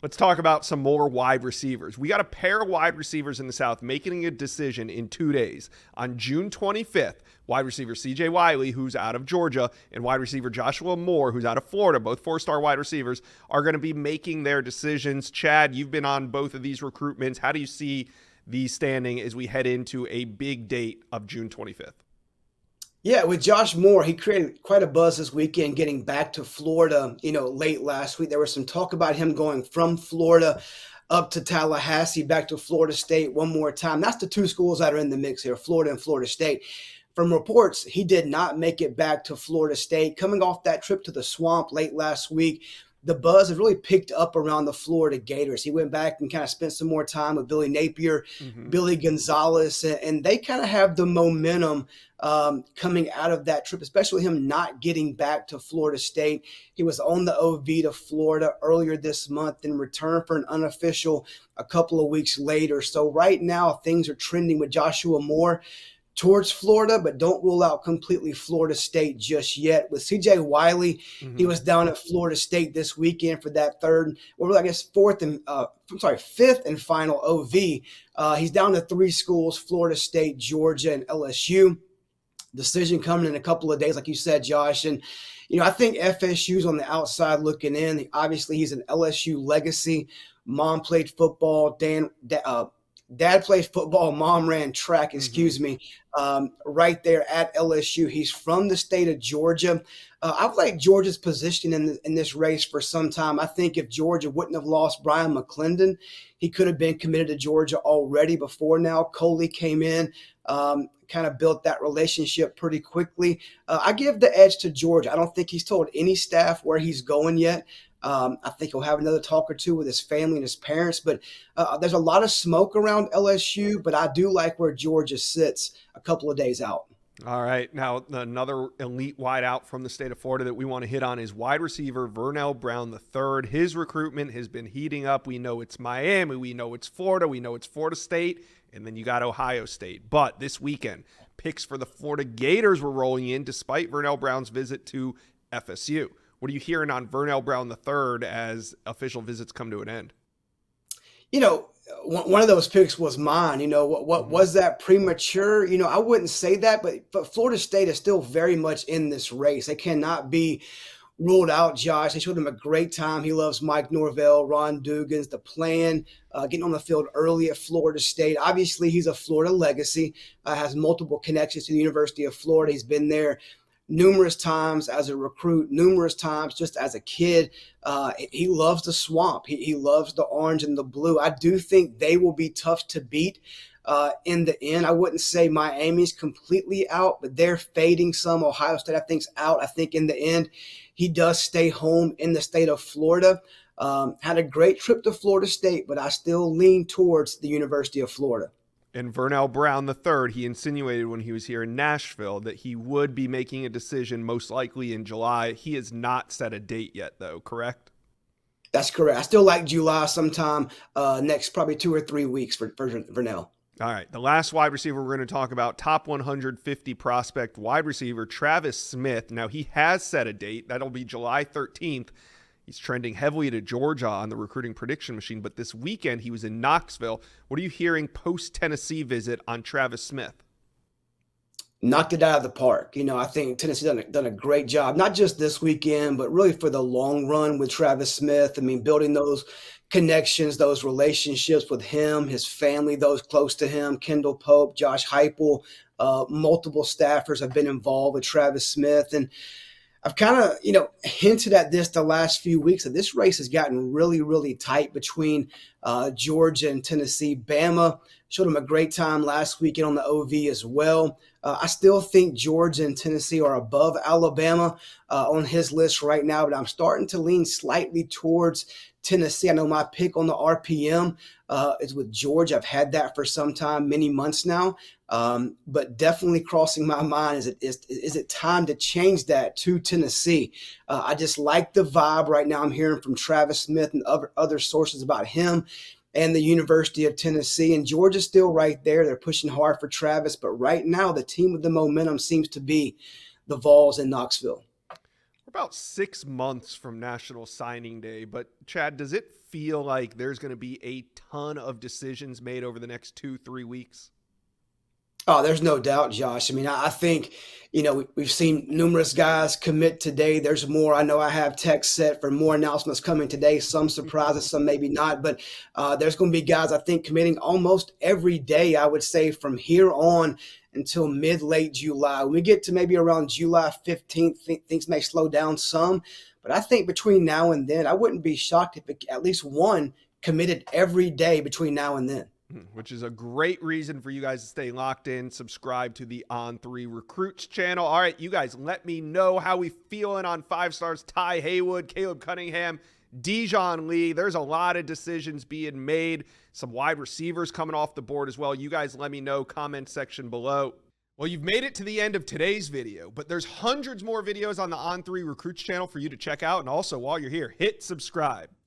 Let's talk about some more wide receivers. We got a pair of wide receivers in the South making a decision in 2 days. On June 25th, wide receiver C.J. Wiley, who's out of Georgia, and wide receiver Joshua Moore, who's out of Florida, both four-star wide receivers, are going to be making their decisions. Chad, you've been on both of these recruitments. How do you see these standing as we head into a big date of June 25th? Yeah, with Josh Moore, he created quite a buzz this weekend getting back to Florida, late last week. There was some talk about him going from Florida up to Tallahassee, back to Florida State one more time. That's the two schools that are in the mix here, Florida and Florida State. From reports, he did not make it back to Florida State. Coming off that trip to the Swamp late last week, the buzz has really picked up around the Florida Gators. He went back and kind of spent some more time with Billy Napier, Billy Gonzalez, and they kind of have the momentum coming out of that trip, especially him not getting back to Florida State. He was on the OV to Florida earlier this month and returned for an unofficial a couple of weeks later. So right now things are trending with Joshua Moore towards Florida, but don't rule out completely Florida State just yet. With C.J. Wiley, he was down at Florida State this weekend for that fifth and final OV. He's down to three schools: Florida State, Georgia, and LSU. Decision coming in a couple of days, like you said, Josh. And, I think FSU's on the outside looking in. Obviously, he's an LSU legacy. Mom played football. Dad played football. Mom ran track, right there at LSU. He's from the state of Georgia. I've liked Georgia's position in this race for some time. I think if Georgia wouldn't have lost Brian McClendon, he could have been committed to Georgia already before now. Coley came in, kind of built that relationship pretty quickly. I give the edge to Georgia. I don't think he's told any staff where he's going yet. I think he'll have another talk or two with his family and his parents, but there's a lot of smoke around LSU, but I do like where Georgia sits a couple of days out. All right. Now, another elite wideout from the state of Florida that we want to hit on is wide receiver Vernell Brown III. His recruitment has been heating up. We know it's Miami. We know it's Florida. We know it's Florida State. And then you got Ohio State. But this weekend, picks for the Florida Gators were rolling in despite Vernell Brown's visit to FSU. What are you hearing on Vernell Brown III as official visits come to an end? One of those picks was mine. What was that premature? I wouldn't say that, but Florida State is still very much in this race. They cannot be ruled out, Josh. They showed him a great time. He loves Mike Norvell, Ron Dugans, the plan, getting on the field early at Florida State. Obviously, he's a Florida legacy, has multiple connections to the University of Florida. He's been there numerous times as a recruit, numerous times just as a kid. He loves the Swamp. He loves the orange and the blue. I do think they will be tough to beat in the end. I wouldn't say Miami's completely out, but they're fading some. Ohio State, I think, is out. I think in the end, he does stay home in the state of Florida. Had a great trip to Florida State, but I still lean towards the University of Florida. And Vernell Brown III, he insinuated when he was here in Nashville that he would be making a decision most likely in July. He has not set a date yet, though, correct? That's correct. I still like July sometime next probably 2 or 3 weeks for Vernell. All right, the last wide receiver we're going to talk about, top 150 prospect wide receiver Travis Smith. Now, he has set a date. That'll be July 13th. He's trending heavily to Georgia on the recruiting prediction machine, but this weekend he was in Knoxville. What are you hearing post-Tennessee visit on Travis Smith? Knocked it out of the park. I think Tennessee done a great job, not just this weekend, but really for the long run with Travis Smith. Building those connections, those relationships with him, his family, those close to him, Kendall Pope, Josh Heupel, multiple staffers have been involved with Travis Smith. And I've kind of, hinted at this the last few weeks that this race has gotten really, really tight between Georgia and Tennessee. Bama showed him a great time last weekend on the OV as well. I still think Georgia and Tennessee are above Alabama on his list right now, but I'm starting to lean slightly towards Tennessee. I know my pick on the RPM is with Georgia. I've had that for some time, many months now, but definitely crossing my mind is it time to change that to Tennessee? I just like the vibe right now. I'm hearing from Travis Smith and other sources about him and the University of Tennessee, and Georgia's still right there. They're pushing hard for Travis, but right now the team with the momentum seems to be the Vols in Knoxville. We're about 6 months from National Signing Day, but Chad, does it feel like there's going to be a ton of decisions made over the next 2-3 weeks? Oh, there's no doubt, Josh. I mean, I think, we've seen numerous guys commit today. There's more. I know I have text set for more announcements coming today, some surprises, some maybe not. But there's going to be guys, I think, committing almost every day, I would say, from here on until mid-late July. When we get to maybe around July 15th, things may slow down some. But I think between now and then, I wouldn't be shocked if at least one committed every day between now and then. Which is a great reason for you guys to stay locked in. Subscribe to the On3 Recruits channel. All right, you guys, let me know how we feeling on 5 stars. Ty Haywood, Caleb Cunningham, Dijon Lee. There's a lot of decisions being made. Some wide receivers coming off the board as well. You guys let me know, comment section below. Well, you've made it to the end of today's video, but there's hundreds more videos on the On3 Recruits channel for you to check out. And also, while you're here, hit subscribe.